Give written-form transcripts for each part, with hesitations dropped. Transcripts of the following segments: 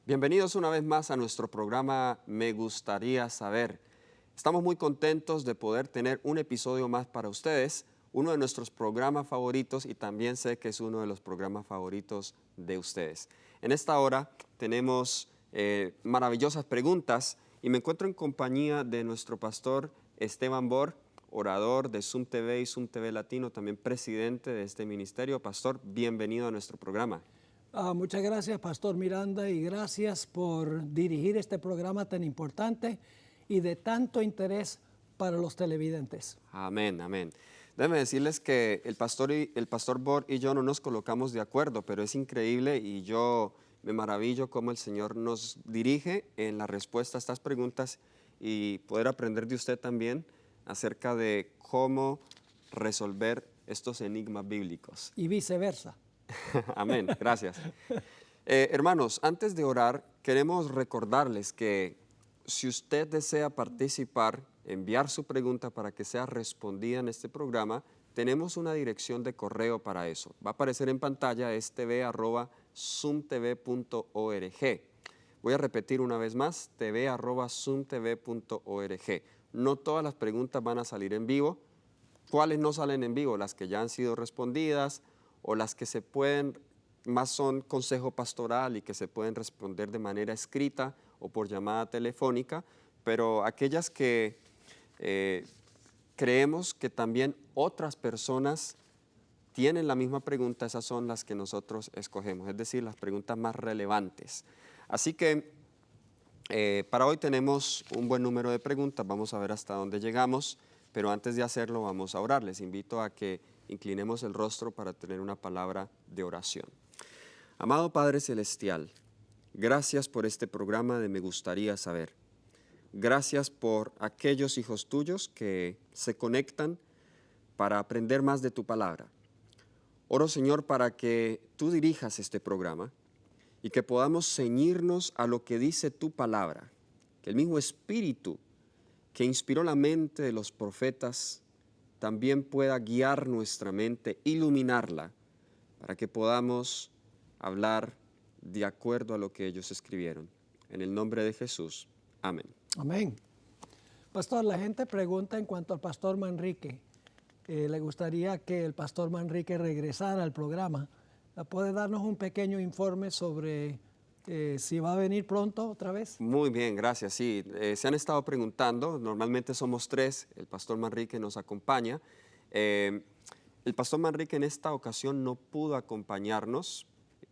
Bienvenidos una vez más a nuestro programa Me Gustaría Saber. Estamos muy contentos de poder tener un episodio más para ustedes, uno de nuestros programas favoritos y también sé que es uno de los programas favoritos de ustedes. En esta hora tenemos maravillosas preguntas y me encuentro en compañía de nuestro pastor Esteban Bor, orador de Zoom TV y Zoom TV Latino, también presidente de este ministerio. Pastor, bienvenido a nuestro programa. Muchas gracias, Pastor Miranda, y gracias por dirigir este programa tan importante y de tanto interés para los televidentes. Amén, amén. Déjenme decirles que el pastor Bor y yo no nos colocamos de acuerdo, pero es increíble y yo me maravillo cómo el Señor nos dirige en la respuesta a estas preguntas y poder aprender de usted también acerca de cómo resolver estos enigmas bíblicos. Y viceversa. Amén, gracias. Hermanos, antes de orar, queremos recordarles que si usted desea participar, enviar su pregunta para que sea respondida en este programa, tenemos una dirección de correo para eso. Va a aparecer en pantalla, es tv@zoomtv.org. Voy a repetir una vez más, tv@zoomtv.org. No todas las preguntas van a salir en vivo. ¿Cuáles no salen en vivo? Las que ya han sido respondidas o las que se pueden, más son consejo pastoral y que se pueden responder de manera escrita o por llamada telefónica, pero aquellas que creemos que también otras personas tienen la misma pregunta, esas son las que nosotros escogemos, es decir, las preguntas más relevantes. Así que para hoy tenemos un buen número de preguntas, vamos a ver hasta dónde llegamos, pero antes de hacerlo vamos a orar. Les invito a que inclinemos el rostro para tener una palabra de oración. Amado Padre Celestial, gracias por este programa de Me Gustaría Saber. Gracias por aquellos hijos tuyos que se conectan para aprender más de tu palabra. Oro, Señor, para que tú dirijas este programa y que podamos ceñirnos a lo que dice tu palabra, que el mismo Espíritu que inspiró la mente de los profetas también pueda guiar nuestra mente, iluminarla, para que podamos hablar de acuerdo a lo que ellos escribieron. En el nombre de Jesús. Amén. Amén. Pastor, la gente pregunta en cuanto al Pastor Manrique. Le gustaría que el Pastor Manrique regresara al programa. ¿Puede darnos un pequeño informe sobre si va a venir pronto otra vez? Muy bien, gracias. Sí, se han estado preguntando, normalmente somos tres, el Pastor Manrique nos acompaña. El Pastor Manrique en esta ocasión no pudo acompañarnos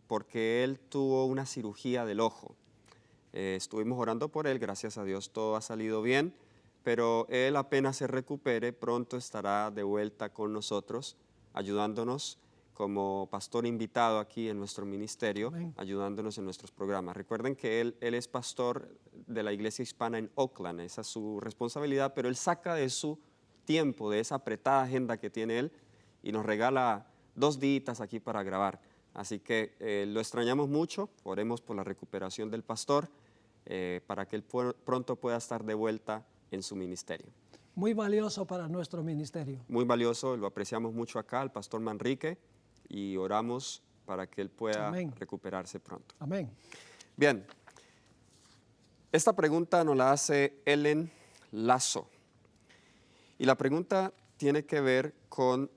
porque él tuvo una cirugía del ojo. Estuvimos orando por él, gracias a Dios todo ha salido bien, pero él apenas se recupere, pronto estará de vuelta con nosotros, ayudándonos como pastor invitado aquí en nuestro ministerio, Amén. ayudándonos en nuestros programas. Recuerden que él es pastor de la iglesia hispana en Oakland, esa es su responsabilidad, pero él saca de su tiempo, de esa apretada agenda que tiene él, y nos regala 2 días aquí para grabar. Así que lo extrañamos mucho, oremos por la recuperación del pastor, para que él pronto pueda estar de vuelta en su ministerio. Muy valioso para nuestro ministerio. Muy valioso, lo apreciamos mucho acá, al pastor Manrique, y oramos para que él pueda Amén. recuperarse pronto. Amén. Bien, esta pregunta nos la hace Ellen Lazo, y la pregunta tiene que ver con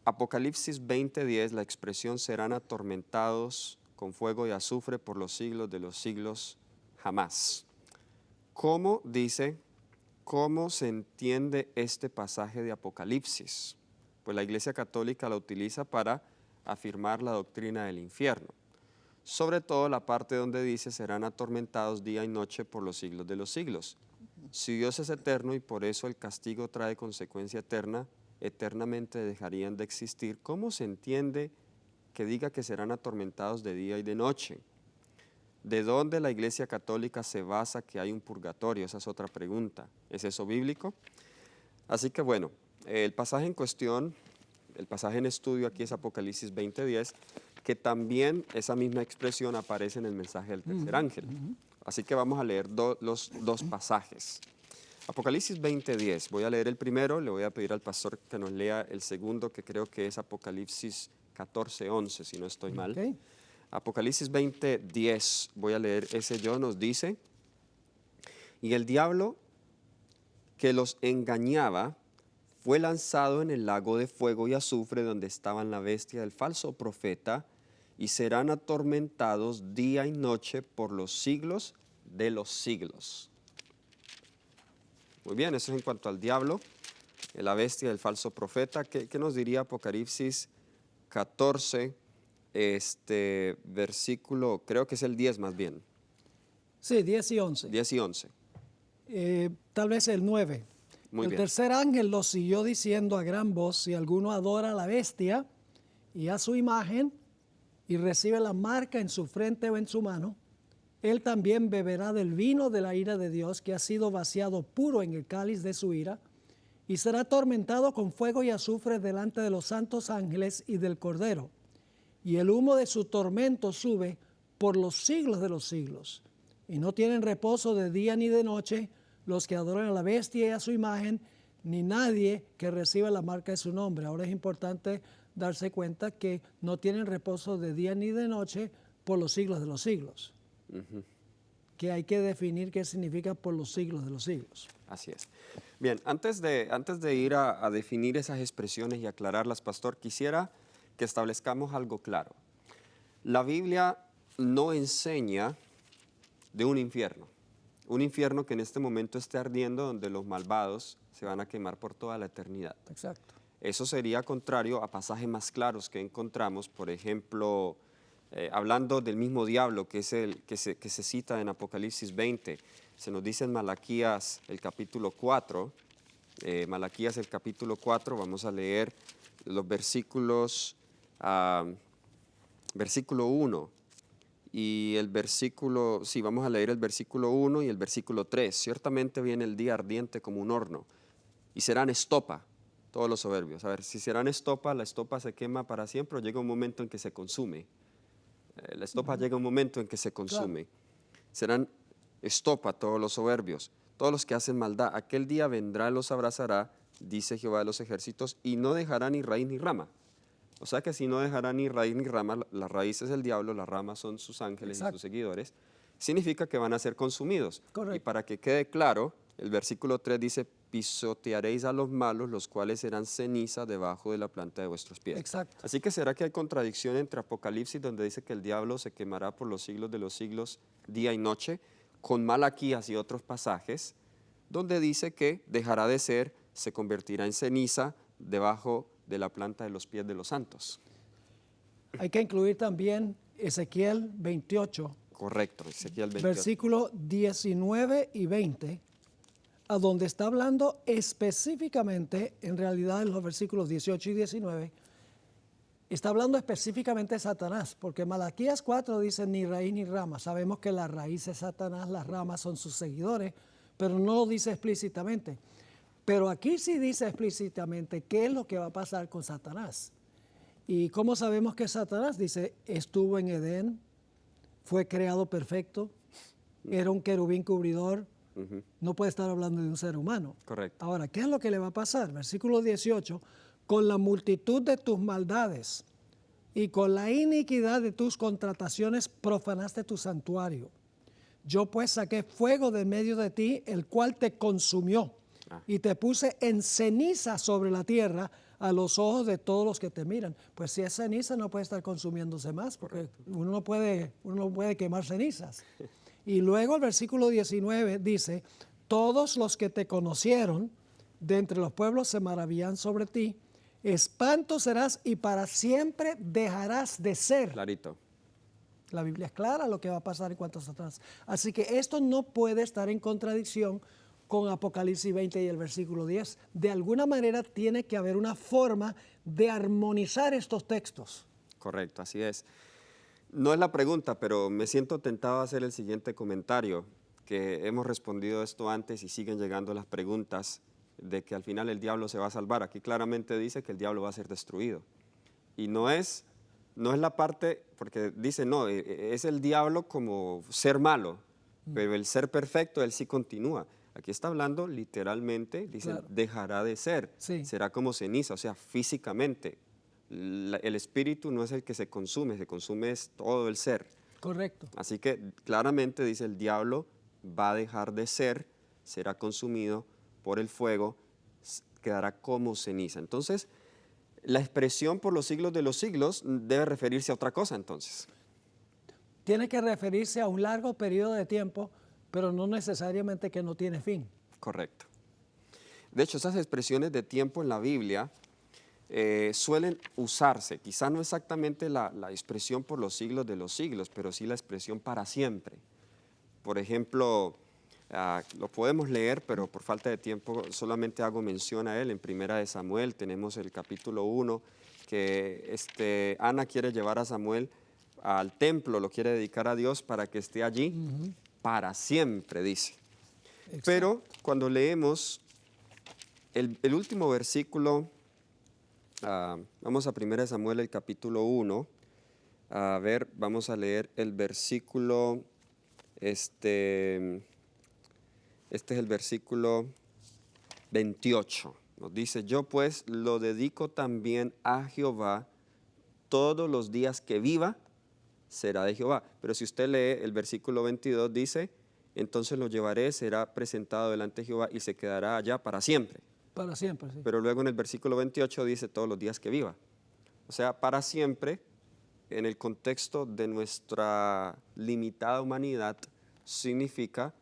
Apocalipsis 20:10, la expresión serán atormentados con fuego y azufre por los siglos de los siglos jamás. ¿Cómo se entiende este pasaje de Apocalipsis? Pues la Iglesia Católica la utiliza para afirmar la doctrina del infierno. Sobre todo la parte donde dice serán atormentados día y noche por los siglos de los siglos. Si Dios es eterno y por eso el castigo trae consecuencia eterna, eternamente dejarían de existir. ¿Cómo se entiende que diga que serán atormentados de día y de noche? ¿De dónde la Iglesia Católica se basa que hay un purgatorio? Esa es otra pregunta. ¿Es eso bíblico? Así que bueno, el pasaje en cuestión, el pasaje en estudio aquí es Apocalipsis 20:10, que también esa misma expresión aparece en el mensaje del tercer ángel. Así que vamos a leer los 2 pasajes. Apocalipsis 20:10, voy a leer el primero, le voy a pedir al pastor que nos lea el segundo, que creo que es Apocalipsis 14, 11, si no estoy mal. Ok. Apocalipsis 20, 10, voy a leer ese yo, nos dice, y el diablo que los engañaba fue lanzado en el lago de fuego y azufre donde estaban la bestia del falso profeta y serán atormentados día y noche por los siglos de los siglos. Muy bien, eso es en cuanto al diablo, la bestia del falso profeta. ¿Qué nos diría Apocalipsis 14, versículo, creo que es el 10 más bien, Sí, 10 y 11. 10 y 11? Tal vez el 9. Muy el bien. tercer ángel los siguió diciendo a gran voz, si alguno adora a la bestia y a su imagen y recibe la marca en su frente o en su mano, él también beberá del vino de la ira de Dios que ha sido vaciado puro en el cáliz de su ira y será atormentado con fuego y azufre delante de los santos ángeles y del Cordero. Y el humo de su tormento sube por los siglos de los siglos. Y no tienen reposo de día ni de noche los que adoran a la bestia y a su imagen, ni nadie que reciba la marca de su nombre. Ahora es importante darse cuenta que no tienen reposo de día ni de noche por los siglos de los siglos. Que hay que definir qué significa por los siglos de los siglos. Así es. Bien, antes de ir a definir esas expresiones y aclararlas, pastor, quisiera que establezcamos algo claro. La Biblia no enseña de un infierno que en este momento esté ardiendo, donde los malvados se van a quemar por toda la eternidad. Exacto. Eso sería contrario a pasajes más claros que encontramos, por ejemplo, hablando del mismo diablo, que es el que se cita en Apocalipsis 20, se nos dice en Malaquías el capítulo 4, vamos a leer los versículos, versículo 1 y el versículo, sí, vamos a leer el versículo 1 y el versículo 3. Ciertamente viene el día ardiente como un horno y serán estopa todos los soberbios. A ver, si serán estopa, la estopa se quema para siempre o llega un momento en que se consume. La estopa llega un momento en que se consume. Claro. Serán estopa todos los soberbios, todos los que hacen maldad. Aquel día vendrá, los abrazará, dice Jehová de los ejércitos, y no dejará ni raíz ni rama. O sea que si no dejará ni raíz ni rama, la raíz es el diablo, las ramas son sus ángeles. Exacto. Y sus seguidores, significa que van a ser consumidos. Correcto. Y para que quede claro, el versículo 3 dice, pisotearéis a los malos, los cuales serán ceniza debajo de la planta de vuestros pies. Exacto. Así que ¿será que hay contradicción entre Apocalipsis, donde dice que el diablo se quemará por los siglos de los siglos, día y noche, con Malaquías y otros pasajes, donde dice que dejará de ser, se convertirá en ceniza debajo de la planta de los pies de los santos? Hay que incluir también Ezequiel 28. Correcto, Ezequiel 28. Versículos 19 y 20, a donde está hablando específicamente, en realidad en los versículos 18 y 19, está hablando específicamente de Satanás, porque Malaquías 4 dice ni raíz ni rama. Sabemos que la raíz es Satanás, las ramas son sus seguidores, pero no lo dice explícitamente. Pero aquí sí dice explícitamente qué es lo que va a pasar con Satanás. ¿Y cómo sabemos que Satanás? Dice, estuvo en Edén, fue creado perfecto, era un querubín cubridor, no puede estar hablando de un ser humano. Correcto. Ahora, ¿qué es lo que le va a pasar? Versículo 18, con la multitud de tus maldades y con la iniquidad de tus contrataciones profanaste tu santuario. Yo pues saqué fuego de medio de ti, el cual te consumió. Y te puse en ceniza sobre la tierra a los ojos de todos los que te miran. Pues si es ceniza no puede estar consumiéndose más, porque uno no puede quemar cenizas. Y luego el versículo 19 dice, todos los que te conocieron de entre los pueblos se maravillan sobre ti, espanto serás y para siempre dejarás de ser. Clarito. La Biblia es clara lo que va a pasar en cuanto a Satanás. Así que esto no puede estar en contradicción con Apocalipsis 20 y el versículo 10. De alguna manera tiene que haber una forma de armonizar estos textos. Correcto, así es. No es la pregunta, pero me siento tentado a hacer el siguiente comentario, que hemos respondido esto antes y siguen llegando las preguntas de que al final el diablo se va a salvar. Aquí claramente dice que el diablo va a ser destruido. Y no es la parte, porque dice, no, es el diablo como ser malo, pero el ser perfecto, él sí continúa. Aquí está hablando literalmente, dice, claro, dejará de ser, sí, será como ceniza, o sea, físicamente. el espíritu no es el que se consume es todo el ser. Correcto. Así que claramente dice el diablo va a dejar de ser, será consumido por el fuego, quedará como ceniza. Entonces, la expresión por los siglos de los siglos debe referirse a otra cosa entonces. Tiene que referirse a un largo periodo de tiempo, pero no necesariamente que no tiene fin. Correcto. De hecho, esas expresiones de tiempo en la Biblia suelen usarse, quizá no exactamente la expresión por los siglos de los siglos, pero sí la expresión para siempre. Por ejemplo, lo podemos leer, pero por falta de tiempo solamente hago mención a él. En Primera de Samuel tenemos el capítulo 1, que Ana quiere llevar a Samuel al templo, lo quiere dedicar a Dios para que esté allí para siempre, dice. Exacto. Pero cuando leemos el último versículo, vamos a 1 Samuel, el capítulo 1, vamos a leer el versículo, este es el versículo 28. Nos dice, yo pues lo dedico también a Jehová, todos los días que viva será de Jehová. Pero si usted lee el versículo 22, dice, entonces lo llevaré, será presentado delante de Jehová y se quedará allá para siempre. Para siempre, sí. Pero luego en el versículo 28 dice todos los días que viva. O sea, para siempre, en el contexto de nuestra limitada humanidad, significa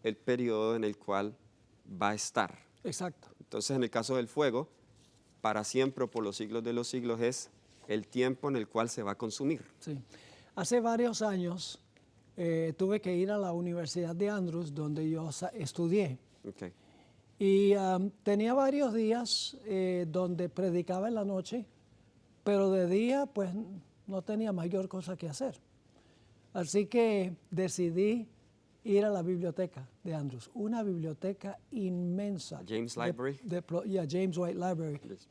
el periodo en el cual va a estar. Exacto. Entonces, en el caso del fuego, para siempre o por los siglos de los siglos es el tiempo en el cual se va a consumir. Sí. Hace varios años tuve que ir a la Universidad de Andrews, donde yo estudié. Okay. Y tenía varios días donde predicaba en la noche, pero de día pues no tenía mayor cosa que hacer. Así que decidí ir a la biblioteca de Andrews, una biblioteca inmensa. James Library. James White Library, Yes.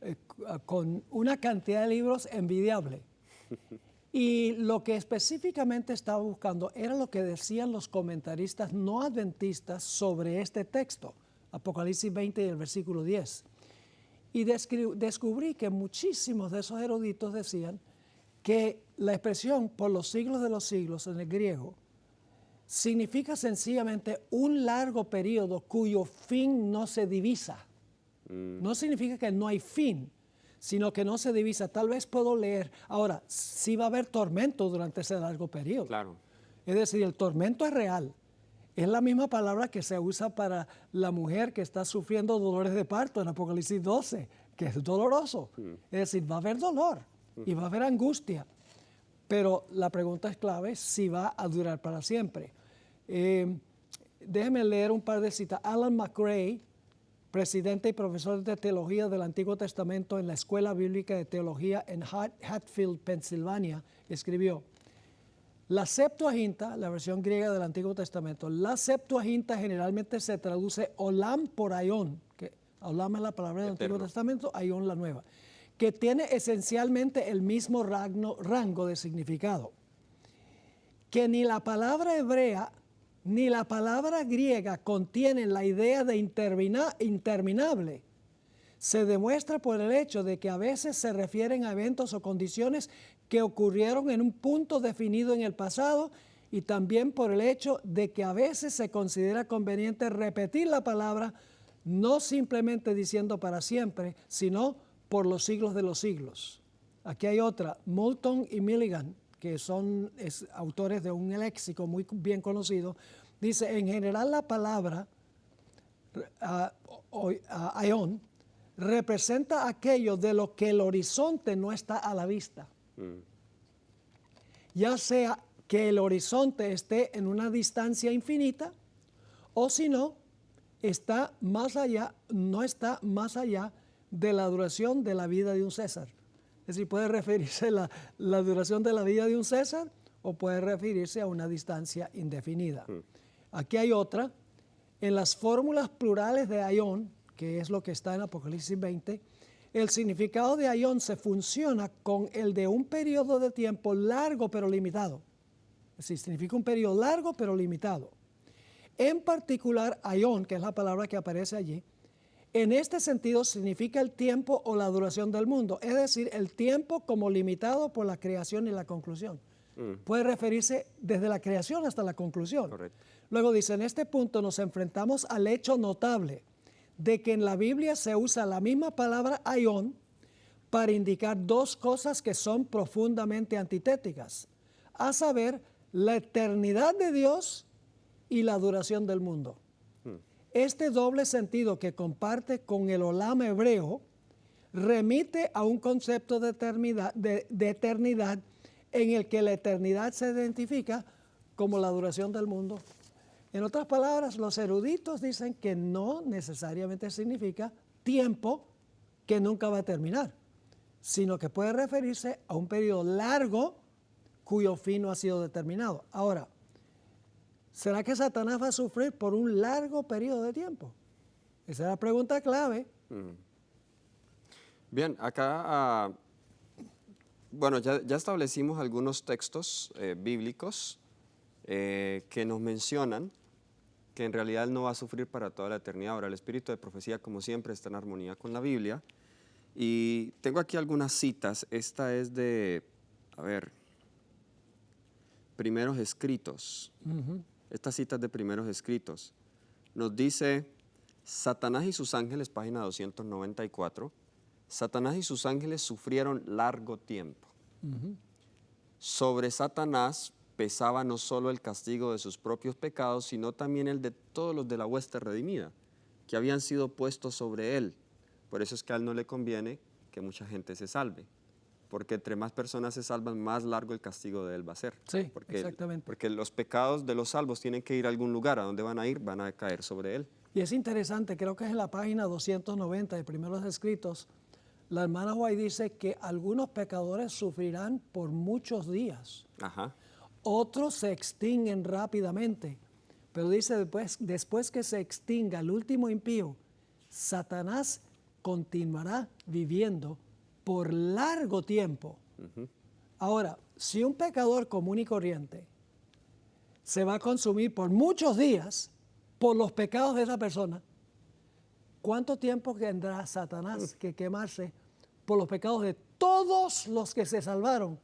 con una cantidad de libros envidiable. Y lo que específicamente estaba buscando era lo que decían los comentaristas no adventistas sobre este texto, Apocalipsis 20 y el versículo 10. Y descubrí que muchísimos de esos eruditos decían que la expresión por los siglos de los siglos en el griego significa sencillamente un largo periodo cuyo fin no se divisa. No significa que no hay fin, sino que no se divisa. Tal vez puedo leer. Ahora, sí va a haber tormento durante ese largo periodo. Claro. Es decir, el tormento es real. Es la misma palabra que se usa para la mujer que está sufriendo dolores de parto en Apocalipsis 12, que es doloroso. Es decir, va a haber dolor y va a haber angustia. Pero la pregunta es clave, si va a durar para siempre. Déjeme leer un par de citas. Alan McRae, presidente y profesor de teología del Antiguo Testamento en la Escuela Bíblica de Teología en Hatfield, Pensilvania, escribió, la Septuaginta, la versión griega del Antiguo Testamento, la Septuaginta generalmente se traduce olam por aion, que olam es la palabra del Antiguo Testamento, aion la nueva, que tiene esencialmente el mismo rango de significado. Que ni la palabra hebrea ni la palabra griega contienen la idea de interminable. Se demuestra por el hecho de que a veces se refieren a eventos o condiciones que ocurrieron en un punto definido en el pasado y también por el hecho de que a veces se considera conveniente repetir la palabra no simplemente diciendo para siempre, sino por los siglos de los siglos. Aquí hay otra, Moulton y Milligan, que son autores de un léxico muy bien conocido, dice, en general la palabra aion representa aquello de lo que el horizonte no está a la vista. Ya sea que el horizonte esté en una distancia infinita o si no, está más allá, no está más allá de la duración de la vida de un César. Es decir, puede referirse a la duración de la vida de un César o puede referirse a una distancia indefinida. Aquí hay otra. En las fórmulas plurales de aion, que es lo que está en Apocalipsis 20, el significado de aion se funciona con el de un periodo de tiempo largo pero limitado. Es decir, significa un periodo largo pero limitado. En particular, aion, que es la palabra que aparece allí, En este sentido significa el tiempo o la duración del mundo, es decir, el tiempo como limitado por la creación y la conclusión. Puede referirse desde la creación hasta la conclusión. Correcto. Luego dice, en este punto nos enfrentamos al hecho notable de que en la Biblia se usa la misma palabra aión para indicar dos cosas que son profundamente antitéticas, a saber, la eternidad de Dios y la duración del mundo. Este doble sentido que comparte con el olam hebreo remite a un concepto de eternidad en el que la eternidad se identifica como la duración del mundo. En otras palabras, los eruditos dicen que no necesariamente significa tiempo que nunca va a terminar, sino que puede referirse a un periodo largo cuyo fin no ha sido determinado. Ahora, ¿será que Satanás va a sufrir por un largo periodo de tiempo? Esa es la pregunta clave. Bien, acá, bueno, ya establecimos algunos textos bíblicos que nos mencionan que en realidad él no va a sufrir para toda la eternidad. Ahora, el espíritu de profecía, como siempre, está en armonía con la Biblia. Y tengo aquí algunas citas. Esta es de, Primeros Escritos. Esta cita es de Primeros Escritos. Nos dice, Satanás y sus ángeles, página 294, Satanás y sus ángeles sufrieron largo tiempo. Sobre Satanás pesaba no solo el castigo de sus propios pecados, sino también el de todos los de la hueste redimida, que habían sido puestos sobre él. Por eso es que a él no le conviene que mucha gente se salve, porque entre más personas se salvan, más largo el castigo de él va a ser. Sí, exactamente. Porque los pecados de los salvos tienen que ir a algún lugar. ¿A dónde van a ir? Van a caer sobre él. Y es interesante, creo que es en la página 290 de Primeros Escritos, la hermana White dice que algunos pecadores sufrirán por muchos días. Ajá. Otros se extinguen rápidamente, pero dice después que se extinga el último impío, Satanás continuará viviendo por largo tiempo. Ahora, si un pecador común y corriente se va a consumir por muchos días por los pecados de esa persona, ¿cuánto tiempo tendrá Satanás que quemarse por los pecados de todos los que se salvaron?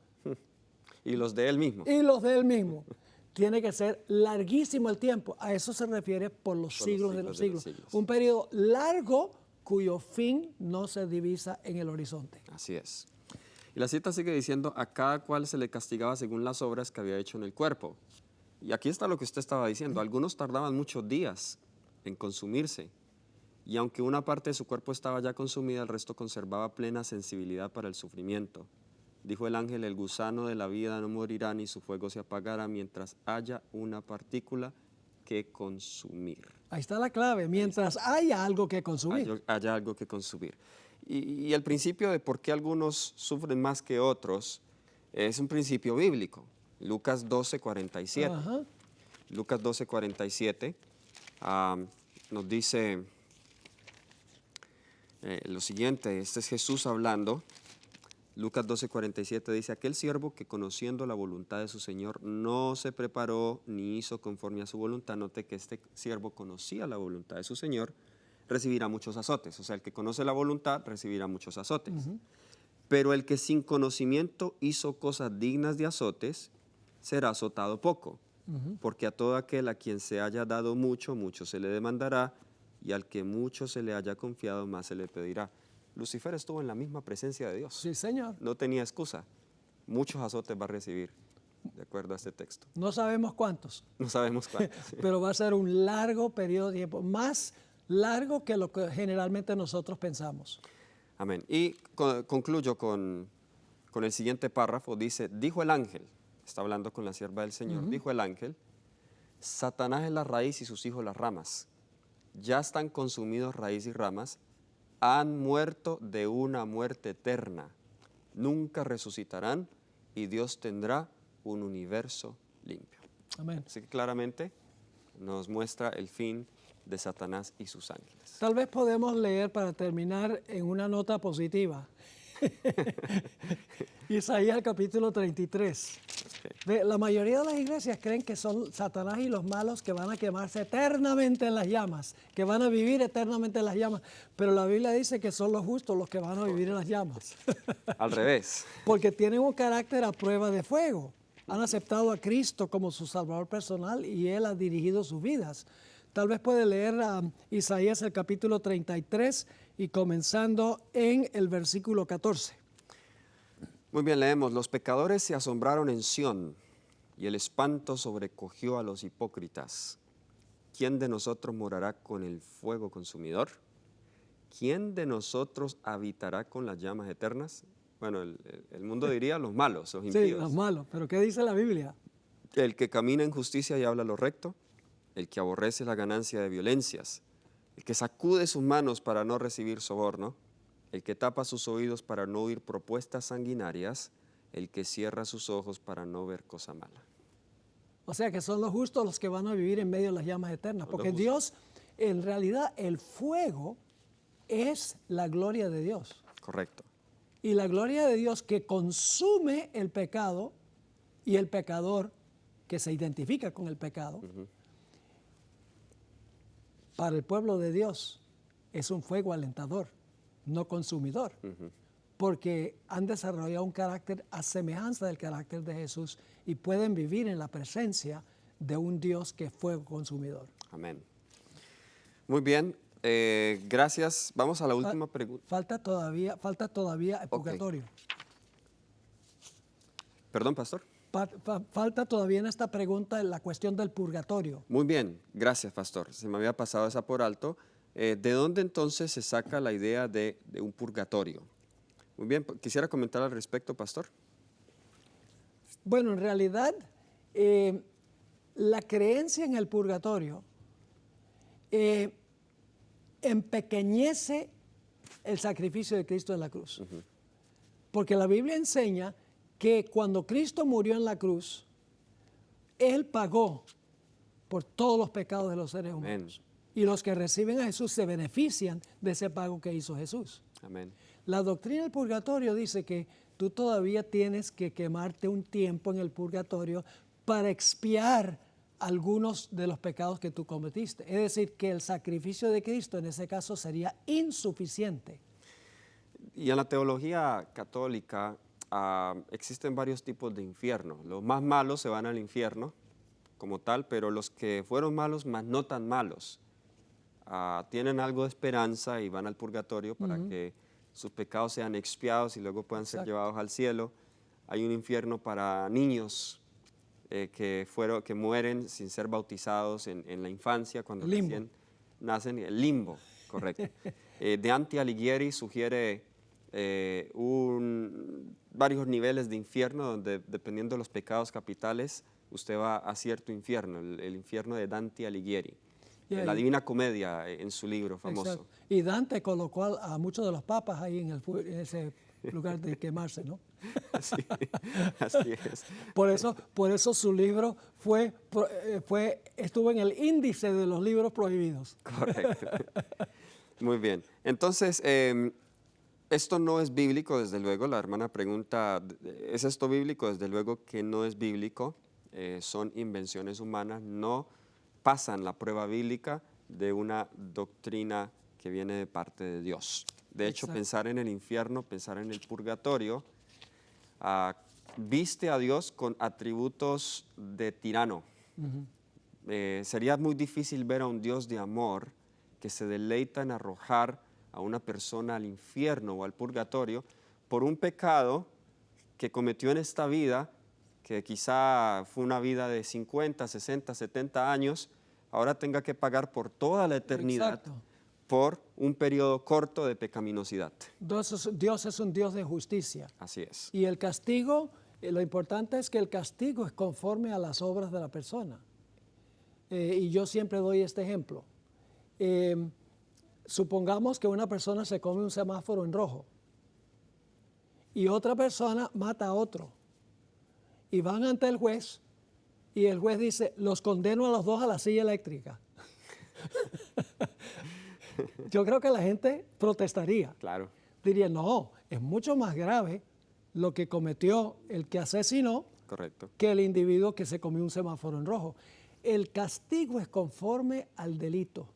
Y los de él mismo. Y los de él mismo. Tiene que ser larguísimo el tiempo. A eso se refiere por los siglos de los siglos. Un periodo largo cuyo fin no se divisa en el horizonte. Así es. Y la cita sigue diciendo, a cada cual se le castigaba según las obras que había hecho en el cuerpo. Y aquí está lo que usted estaba diciendo. Algunos tardaban muchos días en consumirse. Y aunque una parte de su cuerpo estaba ya consumida, el resto conservaba plena sensibilidad para el sufrimiento. Dijo el ángel, el gusano de la vida no morirá ni su fuego se apagará mientras haya una partícula que consumir. Ahí está la clave, mientras haya algo que consumir. Haya algo que consumir. Y el principio de por qué algunos sufren más que otros es un principio bíblico. Lucas 12:47. Ajá. Lucas 12:47 nos dice lo siguiente, este es Jesús hablando. Lucas 12:47 dice, aquel siervo que conociendo la voluntad de su Señor no se preparó ni hizo conforme a su voluntad. Note que este siervo conocía la voluntad de su Señor, recibirá muchos azotes. O sea, el que conoce la voluntad recibirá muchos azotes. Pero el que sin conocimiento hizo cosas dignas de azotes, será azotado poco. Porque a todo aquel a quien se haya dado mucho, mucho se le demandará, y al que mucho se le haya confiado, más se le pedirá. Lucifer estuvo en la misma presencia de Dios. Sí, señor. No tenía excusa. Muchos azotes va a recibir, de acuerdo a este texto. No sabemos cuántos. No sabemos cuántos. Pero va a ser un largo periodo de tiempo, más largo que lo que generalmente nosotros pensamos. Amén. Y concluyo con el siguiente párrafo. Dice, dijo el ángel, está hablando con la sierva del Señor, dijo el ángel, Satanás es la raíz y sus hijos las ramas. Ya están consumidos raíz y ramas, han muerto de una muerte eterna. Nunca resucitarán y Dios tendrá un universo limpio. Amén. Así que claramente nos muestra el fin de Satanás y sus ángeles. Tal vez podemos leer para terminar en una nota positiva. Isaías capítulo 33. Ok. La mayoría de las iglesias creen que son Satanás y los malos que van a quemarse eternamente en las llamas, que van a vivir eternamente en las llamas, pero la Biblia dice que son los justos los que van a vivir en las llamas, Al revés. porque tienen un carácter a prueba de fuego. Han aceptado a Cristo como su Salvador personal y Él ha dirigido sus vidas. Tal vez puede leer Isaías el capítulo 33 y comenzando en el versículo 14. Muy bien, leemos. Los pecadores se asombraron en Sión y el espanto sobrecogió a los hipócritas. ¿Quién de nosotros morará con el fuego consumidor? ¿Quién de nosotros habitará con las llamas eternas? Bueno, el mundo diría los malos, los Sí, impíos. los malos, pero ¿qué dice la Biblia? El que camina en justicia y habla lo recto, el que aborrece la ganancia de violencias, el que sacude sus manos para no recibir soborno, el que tapa sus oídos para no oír propuestas sanguinarias, el que cierra sus ojos para no ver cosa mala. O sea que son los justos los que van a vivir en medio de las llamas eternas, Los porque justos. Dios, en realidad, el fuego es la gloria de Dios. Correcto. Y la gloria de Dios que consume el pecado y el pecador que se identifica con el pecado, para el pueblo de Dios es un fuego alentador, no consumidor, porque han desarrollado un carácter a semejanza del carácter de Jesús y pueden vivir en la presencia de un Dios que es fuego consumidor. Amén. Muy bien, gracias. Vamos a la última pregunta. Falta todavía el purgatorio. Perdón, pastor. Falta todavía en esta pregunta la cuestión del purgatorio. Muy bien, gracias, pastor. Se me había pasado esa por alto. ¿De dónde entonces se saca la idea de un purgatorio? Muy bien, quisiera comentar al respecto, pastor. Bueno, en realidad, la creencia en el purgatorio empequeñece el sacrificio de Cristo en la cruz. Porque la Biblia enseña que cuando Cristo murió en la cruz, Él pagó por todos los pecados de los seres humanos. Amén. Y los que reciben a Jesús se benefician de ese pago que hizo Jesús. Amén. La doctrina del purgatorio dice que tú todavía tienes que quemarte un tiempo en el purgatorio para expiar algunos de los pecados que tú cometiste. Es decir, que el sacrificio de Cristo en ese caso sería insuficiente. Y en la teología católica existen varios tipos de infierno. Los más malos se van al infierno como tal, pero los que fueron malos, más no tan malos, tienen algo de esperanza y van al purgatorio para que sus pecados sean expiados y luego puedan ser llevados al cielo. Hay un infierno para niños que mueren sin ser bautizados en la infancia, cuando recién nacen, el limbo, correcto. Dante Alighieri sugiere varios niveles de infierno, donde dependiendo de los pecados capitales, usted va a cierto infierno, el infierno de Dante Alighieri. La Divina Comedia, en su libro famoso. Exacto. Y Dante colocó a muchos de los papas ahí en ese lugar de quemarse, ¿no? Así es. Por eso su libro estuvo en el índice de los libros prohibidos. Correcto. Muy bien. Entonces, esto no es bíblico, desde luego. La hermana pregunta, ¿es esto bíblico? Desde luego que no es bíblico. Son invenciones humanas, no pasan la prueba bíblica de una doctrina que viene de parte de Dios. De hecho, pensar en el infierno, pensar en el purgatorio, viste a Dios con atributos de tirano. Sería muy difícil ver a un Dios de amor que se deleita en arrojar a una persona al infierno o al purgatorio por un pecado que cometió en esta vida, que quizá fue una vida de 50, 60, 70 años, ahora tenga que pagar por toda la eternidad. Exacto. Por un periodo corto de pecaminosidad. Dios es un Dios de justicia. Así es. Y el castigo, lo importante es que el castigo es conforme a las obras de la persona. Y yo siempre doy este ejemplo. Supongamos que una persona se come un semáforo en rojo y otra persona mata a otro. Y van ante el juez y el juez dice, los condeno a los dos a la silla eléctrica. Yo creo que la gente protestaría. Claro. diría, no, es mucho más grave lo que cometió el que asesinó Correcto. que el individuo que se comió un semáforo en rojo. El castigo es conforme al delito.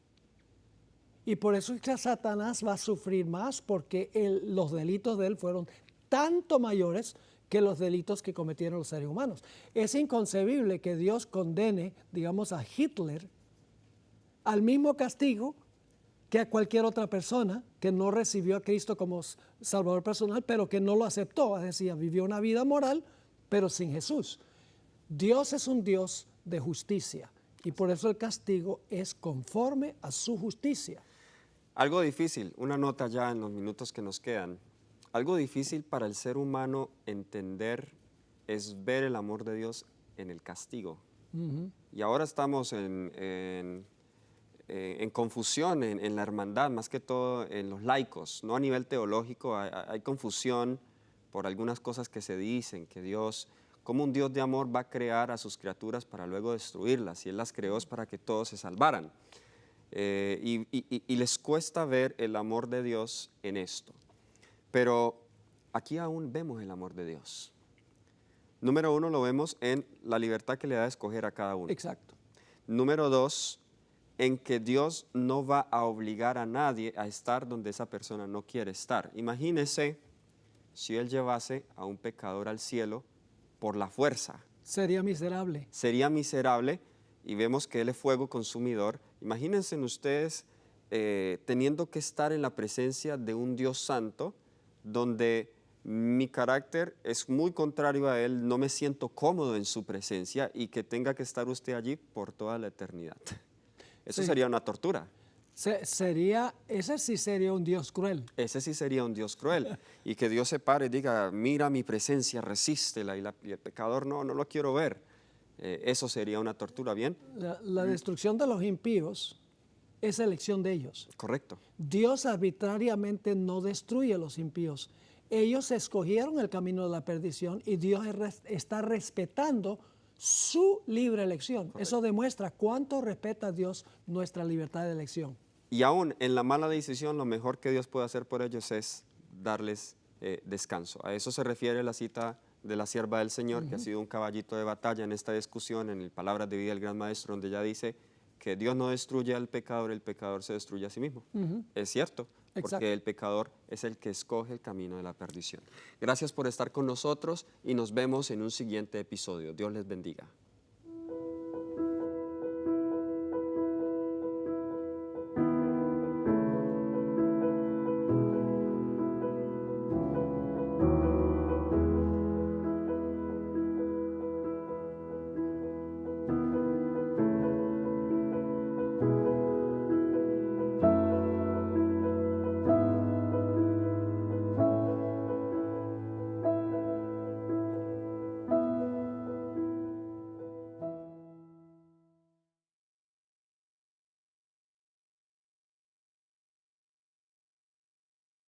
Y por eso es que Satanás va a sufrir más, porque los delitos de él fueron tanto mayores que los delitos que cometieron los seres humanos. Es inconcebible que Dios condene, digamos, a Hitler al mismo castigo que a cualquier otra persona que no recibió a Cristo como Salvador personal, pero que no lo aceptó, es decir, vivió una vida moral, pero sin Jesús. Dios es un Dios de justicia y por eso el castigo es conforme a su justicia. Algo difícil, una nota ya en los minutos que nos quedan. Algo difícil para el ser humano entender es ver el amor de Dios en el castigo. Y ahora estamos en confusión en la hermandad, más que todo en los laicos, no a nivel teológico. Hay confusión por algunas cosas que se dicen, que Dios, como un Dios de amor va a crear a sus criaturas para luego destruirlas, y Él las creó es para que todos se salvaran. Y les cuesta ver el amor de Dios en esto. Pero aquí aún vemos el amor de Dios. Número uno, lo vemos en la libertad que le da de escoger a cada uno. Exacto. Número dos, en que Dios no va a obligar a nadie a estar donde esa persona no quiere estar. Imagínese si Él llevase a un pecador al cielo por la fuerza. Sería miserable. Sería miserable, y vemos que Él es fuego consumidor. Imagínense ustedes teniendo que estar en la presencia de un Dios santo, donde mi carácter es muy contrario a Él, no me siento cómodo en su presencia, y que tenga que estar usted allí por toda la eternidad. Eso Sí. sería una tortura. Ese sí sería un Dios cruel. Ese sí sería un Dios cruel. Y que Dios se pare y diga, mira mi presencia, resístela, y el pecador no lo quiero ver. Eso sería una tortura, ¿bien? La destrucción de los impíos es elección de ellos. Correcto. Dios arbitrariamente no destruye a los impíos. Ellos escogieron el camino de la perdición y Dios está respetando su libre elección. Correcto. Eso demuestra cuánto respeta Dios nuestra libertad de elección. Y aún en la mala decisión, lo mejor que Dios puede hacer por ellos es darles descanso. A eso se refiere la cita de la sierva del Señor, que ha sido un caballito de batalla en esta discusión, en el Palabras de Vida del Gran Maestro, donde ella dice que Dios no destruye al pecador, el pecador se destruye a sí mismo. Es cierto, Exacto. porque el pecador es el que escoge el camino de la perdición. Gracias por estar con nosotros y nos vemos en un siguiente episodio. Dios les bendiga.